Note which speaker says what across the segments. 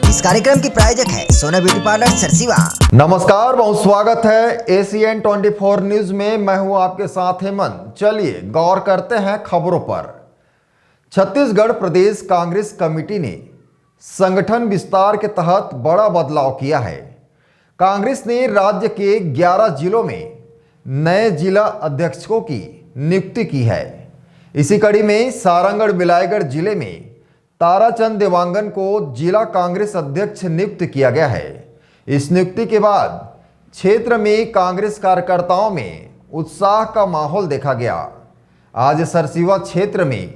Speaker 1: इस कार्यक्रम की प्रायोजक है सोना ब्यूटी पार्लर सरसीवा।
Speaker 2: नमस्कार, बहुत स्वागत है ACN 24 न्यूज में। मैं हूं आपके साथ हेमंत। चलिए गौर करते हैं खबरों पर। छत्तीसगढ़ प्रदेश कांग्रेस कमेटी ने संगठन विस्तार के तहत बड़ा बदलाव किया है। कांग्रेस ने राज्य के 11 जिलों में नए जिला अध्यक्षों की नियुक्ति की है। इसी कड़ी में सारंगढ़ बिलाईगढ़ जिले में ताराचंद देवांगन को जिला कांग्रेस अध्यक्ष नियुक्त किया गया है। इस नियुक्ति के बाद क्षेत्र में कांग्रेस कार्यकर्ताओं में उत्साह का माहौल देखा गया। आज सरसीवा क्षेत्र में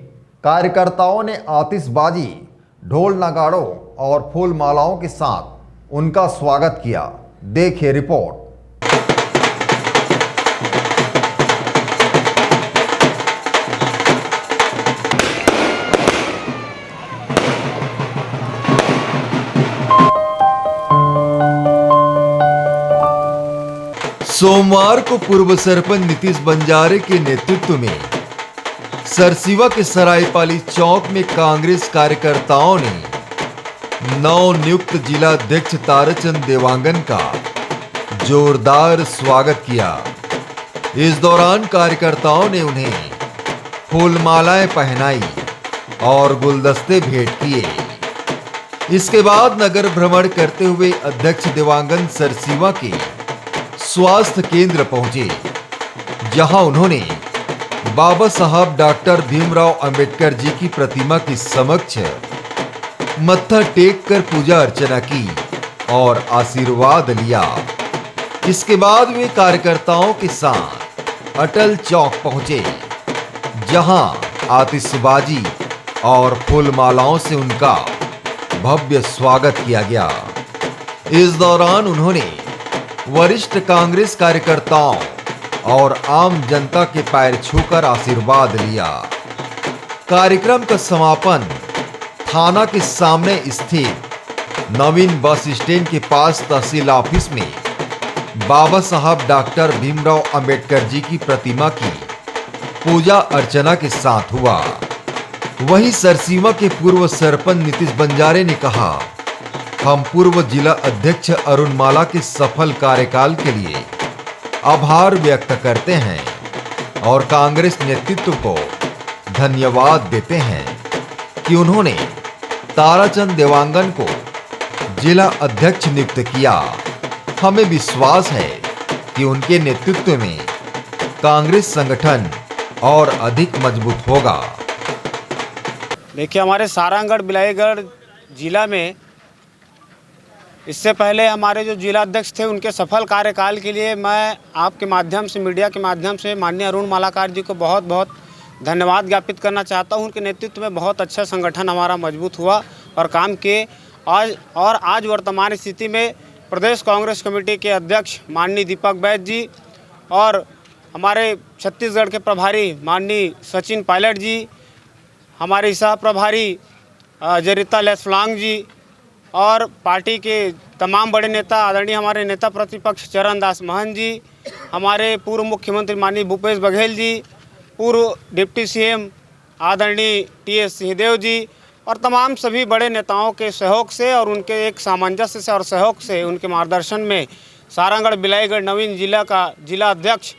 Speaker 2: कार्यकर्ताओं ने आतिशबाजी, ढोल नगाड़ों और फूल मालाओं के साथ उनका स्वागत किया। देखिए रिपोर्ट। सोमवार को पूर्व सरपंच नीतीश बंजारे के नेतृत्व में सरसीवा के सरायपाली चौक में कांग्रेस कार्यकर्ताओं ने नवनियुक्त जिला अध्यक्ष ताराचंद देवांगन का जोरदार स्वागत किया। इस दौरान कार्यकर्ताओं ने उन्हें फूलमालाएं पहनाई और गुलदस्ते भेंट किए। इसके बाद नगर भ्रमण करते हुए अध्यक्ष देवांगन सरसीवा के स्वास्थ्य केंद्र पहुंचे, जहां उन्होंने बाबा साहब डॉक्टर भीमराव अंबेडकर जी की प्रतिमा के समक्ष मत्था टेक कर पूजा अर्चना की और आशीर्वाद लिया। इसके बाद वे कार्यकर्ताओं के साथ अटल चौक पहुंचे, जहां आतिशबाजी और फूलमालाओं से उनका भव्य स्वागत किया गया। इस दौरान उन्होंने वरिष्ठ कांग्रेस कार्यकर्ताओं और आम जनता के पैर छूकर आशीर्वाद लिया। कार्यक्रम का समापन थाना के सामने स्थित नवीन बस स्टैंड के पास तहसील ऑफिस में बाबा साहब डॉक्टर भीमराव अंबेडकर जी की प्रतिमा की पूजा अर्चना के साथ हुआ। वहीं सरसीवा के पूर्व सरपंच नीतीश बंजारे ने कहा, हम पूर्व जिला अध्यक्ष अरुण माला के सफल कार्यकाल के लिए आभार व्यक्त करते हैं और कांग्रेस नेतृत्व को धन्यवाद देते हैं कि उन्होंने ताराचंद देवांगन को जिला अध्यक्ष नियुक्त किया। हमें विश्वास है कि उनके नेतृत्व में कांग्रेस संगठन और अधिक मजबूत होगा।
Speaker 3: देखिए, हमारे सारंगढ़ बिलाईगढ़ जिला में इससे पहले हमारे जो जिला अध्यक्ष थे, उनके सफल कार्यकाल के लिए मैं आपके माध्यम से, मीडिया के माध्यम से माननीय अरुण मालाकार जी को बहुत बहुत धन्यवाद ज्ञापित करना चाहता हूं। उनके नेतृत्व में बहुत अच्छा संगठन हमारा मजबूत हुआ और काम किए। आज वर्तमान स्थिति में प्रदेश कांग्रेस कमेटी के अध्यक्ष माननीय दीपक बैद जी और हमारे छत्तीसगढ़ के प्रभारी माननीय सचिन पायलट जी, हमारे सह प्रभारी जरिता लेस्फलांग जी और पार्टी के तमाम बड़े नेता आदरणीय हमारे नेता प्रतिपक्ष चरणदास महंत जी, हमारे पूर्व मुख्यमंत्री माननीय भूपेश बघेल जी, पूर्व डिप्टी CM आदरणीय TS सिंहदेव जी और तमाम सभी बड़े नेताओं के सहयोग से और उनके एक सामंजस्य से और सहयोग से, उनके मार्गदर्शन में सारंगढ़ बिलाईगढ़ नवीन जिला का जिला अध्यक्ष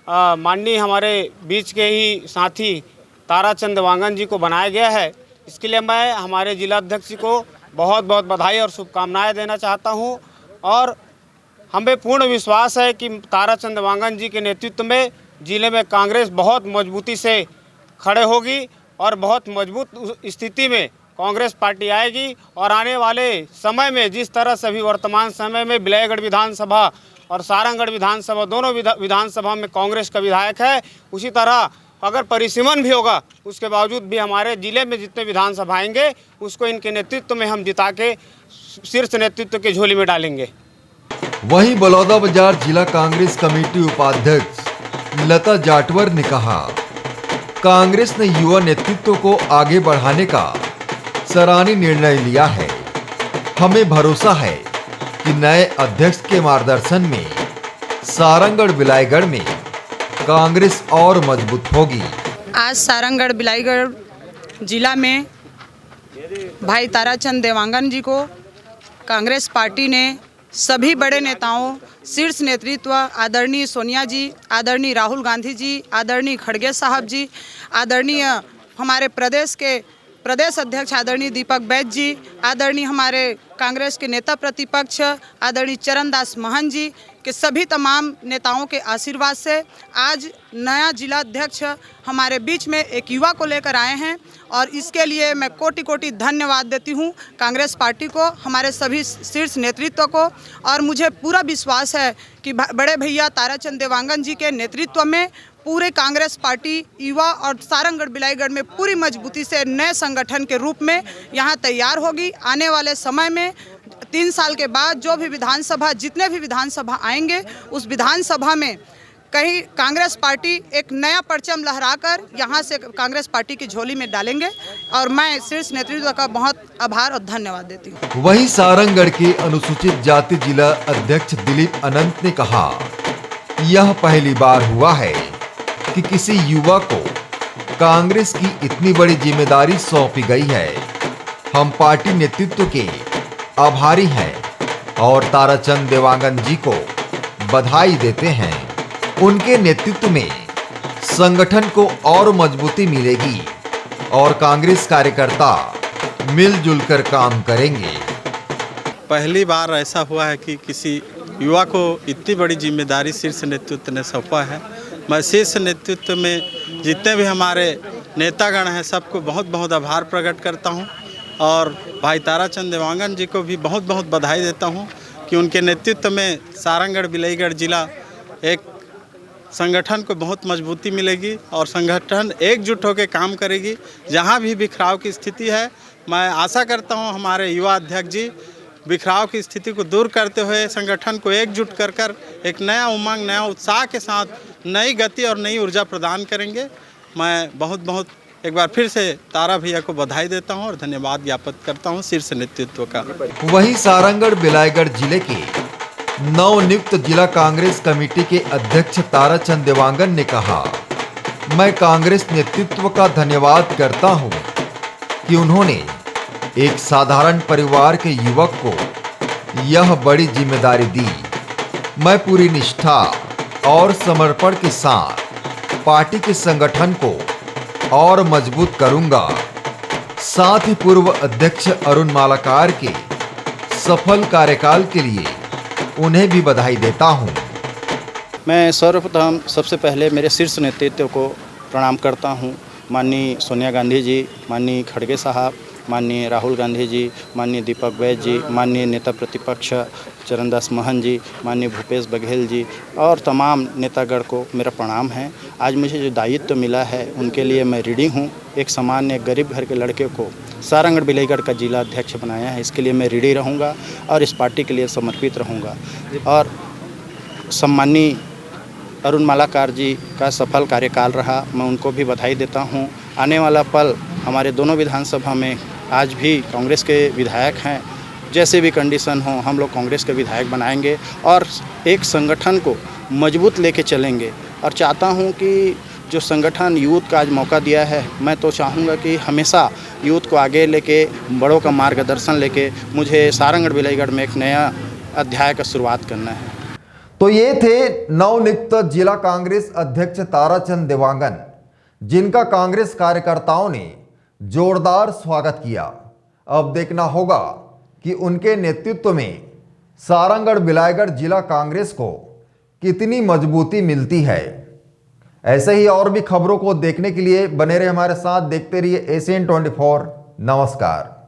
Speaker 3: माननीय हमारे बीच के ही साथी ताराचंद देवांगन जी को बनाया गया है। इसके लिए मैं हमारे जिला अध्यक्ष को बहुत बहुत बधाई और शुभकामनाएं देना चाहता हूं और हमें पूर्ण विश्वास है कि ताराचंद देवांगन जी के नेतृत्व में जिले में कांग्रेस बहुत मजबूती से खड़े होगी और बहुत मजबूत स्थिति में कांग्रेस पार्टी आएगी। और आने वाले समय में जिस तरह से अभी वर्तमान समय में बिलाईगढ़ विधानसभा और सारंगढ़ विधानसभा दोनों विधानसभा में कांग्रेस का विधायक है, उसी तरह अगर परिसीमन भी होगा उसके बावजूद भी हमारे जिले में जितने विधानसभा आएंगे उसको इनके नेतृत्व में हम जिता के शीर्ष नेतृत्व के झोली में डालेंगे।
Speaker 2: वहीं बलौदाबाजार जिला कांग्रेस कमेटी उपाध्यक्ष लता जाटवर ने कहा, कांग्रेस ने युवा नेतृत्व को आगे बढ़ाने का सराहनीय निर्णय लिया है। हमें भरोसा है कि नए अध्यक्ष के मार्गदर्शन में सारंगढ़ बिलाईगढ़ में कांग्रेस और मजबूत होगी।
Speaker 4: आज सारंगढ़ बिलाईगढ़ जिला में भाई ताराचंद देवांगन जी को कांग्रेस पार्टी ने सभी बड़े नेताओं, शीर्ष नेतृत्व, आदरणीय सोनिया जी, आदरणीय राहुल गांधी जी, आदरणीय खड़गे साहब जी, आदरणीय हमारे प्रदेश अध्यक्ष आदरणीय दीपक बैज जी, आदरणीय हमारे कांग्रेस के नेता प्रतिपक्ष आदरणीय चरणदास महन जी के सभी तमाम नेताओं के आशीर्वाद से आज नया जिला अध्यक्ष हमारे बीच में एक युवा को लेकर आए हैं और इसके लिए मैं कोटि कोटि धन्यवाद देती हूं कांग्रेस पार्टी को, हमारे सभी शीर्ष नेतृत्व को। और मुझे पूरा विश्वास है कि बड़े भैया ताराचंद देवांगन जी के नेतृत्व में पूरे कांग्रेस पार्टी युवा और सारंगढ़ बिलाईगढ़ में पूरी मजबूती से नए संगठन के रूप में यहाँ तैयार होगी। आने वाले समय में 3 साल के बाद जो भी विधानसभा, जितने भी विधानसभा आएंगे उस विधानसभा में कहीं कांग्रेस पार्टी एक नया परचम लहराकर यहाँ से कांग्रेस पार्टी की झोली में डालेंगे और मैं शीर्ष नेतृत्व का बहुत आभार और धन्यवाद देती हूँ।
Speaker 2: वहीं सारंगढ़ के अनुसूचित जाति जिला अध्यक्ष दिलीप अनंत ने कहा, यह पहली बार हुआ है कि किसी युवा को कांग्रेस की इतनी बड़ी जिम्मेदारी सौंपी गई है। हम पार्टी नेतृत्व के आभारी हैं और ताराचंद देवांगन जी को बधाई देते हैं। उनके नेतृत्व में संगठन को और मजबूती मिलेगी और कांग्रेस कार्यकर्ता मिलजुल कर काम करेंगे।
Speaker 5: पहली बार ऐसा हुआ है कि किसी युवा को इतनी बड़ी जिम्मेदारी शीर्ष नेतृत्व ने सौंपा है। मैं शीर्ष नेतृत्व में जितने भी हमारे नेतागण हैं सबको बहुत बहुत आभार प्रकट करता हूं और भाई ताराचंद देवांगन जी को भी बहुत बहुत बधाई देता हूं कि उनके नेतृत्व में सारंगढ़ बिलाईगढ़ जिला एक संगठन को बहुत मजबूती मिलेगी और संगठन एकजुट होकर काम करेगी। जहां भी बिखराव की स्थिति है, मैं आशा करता हूं हमारे युवा अध्यक्ष जी बिखराव की स्थिति को दूर करते हुए संगठन को एकजुट कर एक नया उमंग, नया उत्साह के साथ नई गति और नई ऊर्जा प्रदान करेंगे। मैं बहुत बहुत एक बार फिर से तारा भैया को बधाई देता हूं और धन्यवाद ज्ञापित करता हूं शीर्ष नेतृत्व का।
Speaker 2: वहीं सारंगढ़ बिलाईगढ़ जिले के नवनियुक्त जिला कांग्रेस कमेटी के अध्यक्ष ताराचंद देवांगन ने कहा, मैं कांग्रेस नेतृत्व का धन्यवाद करता हूं कि उन्होंने एक साधारण परिवार के युवक को यह बड़ी जिम्मेदारी दी। मैं पूरी निष्ठा और समर्पण के साथ पार्टी के संगठन को और मजबूत करूंगा। साथ ही पूर्व अध्यक्ष अरुण मालाकार के सफल कार्यकाल के लिए उन्हें भी बधाई देता हूं।
Speaker 6: मैं सर्वप्रथम सबसे पहले मेरे शीर्ष नेतृत्व को प्रणाम करता हूं। माननीय सोनिया गांधी जी, माननीय खड़गे साहब, माननीय राहुल गांधी जी, माननीय दीपक बैज जी, माननीय नेता प्रतिपक्ष चरणदास महन जी, माननीय भूपेश बघेल जी और तमाम नेतागण को मेरा प्रणाम है। आज मुझे जो दायित्व मिला है उनके लिए मैं ऋणी हूँ। एक सामान्य गरीब घर के लड़के को सारंगढ़ बिलाईगढ़ का जिला अध्यक्ष बनाया है, इसके लिए मैं ऋणी रहूँगा और इस पार्टी के लिए समर्पित रहूँगा। और सम्माननीय अरुण मालाकार जी का सफल कार्यकाल रहा, मैं उनको भी बधाई देता हूँ। आने वाला पल हमारे दोनों विधानसभा में आज भी कांग्रेस के विधायक हैं, जैसे भी कंडीशन हो हम लोग कांग्रेस के विधायक बनाएंगे और एक संगठन को मजबूत लेके चलेंगे। और चाहता हूं कि जो संगठन यूथ का आज मौका दिया है, मैं तो चाहूँगा कि हमेशा यूथ को आगे लेके, बड़ों का मार्गदर्शन लेके मुझे सारंगढ़ बिलाईगढ़ में एक नया अध्याय का शुरुआत करना है।
Speaker 2: तो ये थे नवनियुक्त जिला कांग्रेस अध्यक्ष ताराचंद देवांगन, जिनका कांग्रेस कार्यकर्ताओं ने जोरदार स्वागत किया। अब देखना होगा कि उनके नेतृत्व में सारंगढ़ बिलाईगढ़ जिला कांग्रेस को कितनी मजबूती मिलती है। ऐसे ही और भी खबरों को देखने के लिए बने रहे हमारे साथ, देखते रहिए ACN24। नमस्कार।